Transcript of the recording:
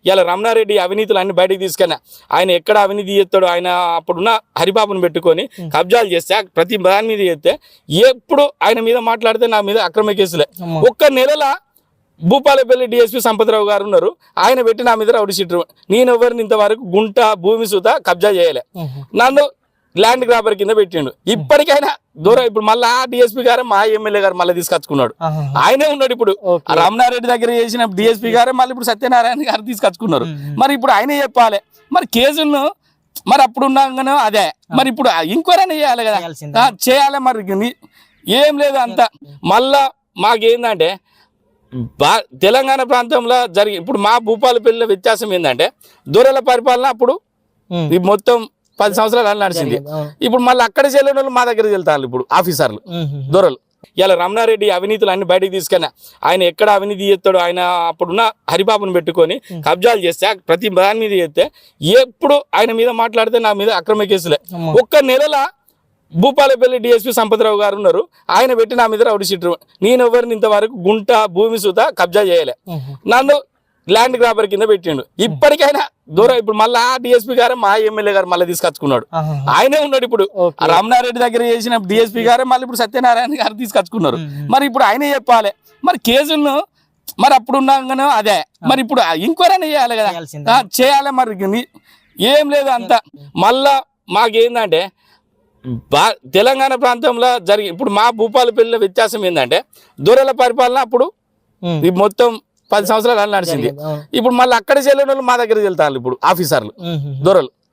ఇలా రమణారెడ్డి అవినీతులు అన్ని బయటకు తీసుకెళ్ళిన ఆయన ఎక్కడ అవినీతి చేస్తాడో ఆయన అప్పుడున్న హరిబాబును పెట్టుకొని కబ్జాలు చేస్తే ప్రతి దాని మీద చేస్తే ఎప్పుడు ఆయన మీద మాట్లాడితే నా మీద అక్రమ కేసులే. ఒక్క నెలల భూపాలపల్లి డిఎస్పీ సంపత్రావు గారు ఉన్నారు, ఆయన పెట్టి నా మీద రౌడీ షీటర్. నేను ఎవరిని ఇంతవరకు గుంట భూమి సుత కబ్జా చేయలే, నన్ను ల్యాండ్ గ్రాబర్ కింద పెట్టిండు. ఇప్పటికైనా దూరం ఇప్పుడు మళ్ళీ ఆ డిఎస్పీ గారే మా ఎమ్మెల్యే గారు మళ్ళీ తీసుకొచ్చుకున్నాడు. ఆయనే ఉన్నాడు ఇప్పుడు రమణారెడ్డి దగ్గర చేసిన డిఎస్పీ గారే మళ్ళీ ఇప్పుడు సత్యనారాయణ గారు తీసుకొచ్చుకున్నారు. మరి ఇప్పుడు ఆయనే చెప్పాలి మరి కేసులను. మరి అప్పుడు ఉన్నాగానే అదే మరి ఇప్పుడు ఇంక్వైరీ చేయాలి కదా, చేయాలి. మరి ఏం లేదు అంతా. మళ్ళా మాకేందంటే తెలంగాణ ప్రాంతంలో జరిగి ఇప్పుడు మా భూపాలపల్లిలో వ్యత్యాసం ఏంటంటే దొరల పరిపాలన అప్పుడు మొత్తం 10 సంవత్సరాలు నడిచింది. ఇప్పుడు మళ్ళీ అక్కడ చెల్లిన వాళ్ళు మా దగ్గరికి వెళ్తారు ఇప్పుడు ఆఫీసర్లు దొరలు. ఇలా రమణారెడ్డి అవినీతులు అన్ని బయటకు తీసుకెళ్ళిన ఆయన ఎక్కడ అవినీతి చేస్తాడో ఆయన అప్పుడున్న హరిబాబును పెట్టుకొని కబ్జాలు చేస్తే ప్రతి దాని మీద చేస్తే ఎప్పుడు ఆయన మీద మాట్లాడితే నా మీద అక్రమ కేసులే. ఒక్క నెలల భూపాలపల్లి డిఎస్పీ సంపత్రావు గారు ఉన్నారు, ఆయన పెట్టి నా మీద రౌడీ షీటర్. నేను ఎవరిని ఇంతవరకు గుంట భూమి సుత కబ్జా చేయలే, నన్ను ల్యాండ్ గ్రాబర్ కింద పెట్టిండు. ఇప్పటికైనా దూరం ఇప్పుడు మళ్ళీ ఆ డిఎస్పీ గారే మా ఎమ్మెల్యే గారు మళ్ళీ తీసుకొచ్చుకున్నాడు. ఆయనే ఉన్నాడు ఇప్పుడు రమణారెడ్డి దగ్గర చేసిన డిఎస్పీ గారే మళ్ళీ ఇప్పుడు సత్యనారాయణ గారు తీసుకొచ్చుకున్నారు. మరి ఇప్పుడు ఆయనే చెప్పాలి మరి కేసులను. మరి అప్పుడు ఉన్నాగానే అదే మరి ఇప్పుడు ఇంక్వైరీ చేయాలి కదా, చేయాలి. మరి ఏం లేదు అంతా. మళ్ళా మాకేందంటే తెలంగాణ ప్రాంతంలో జరిగి ఇప్పుడు మా భూపాలపల్లిలో వ్యత్యాసం ఏంటంటే దొరల పరిపాలన అప్పుడు మొత్తం 10 సంవత్సరాలు నడిచింది. ఇప్పుడు మళ్ళీ అక్కడ చెల్లిన వాళ్ళు మా దగ్గరికి వెళ్తారు ఇప్పుడు ఆఫీసర్లు దొరలు.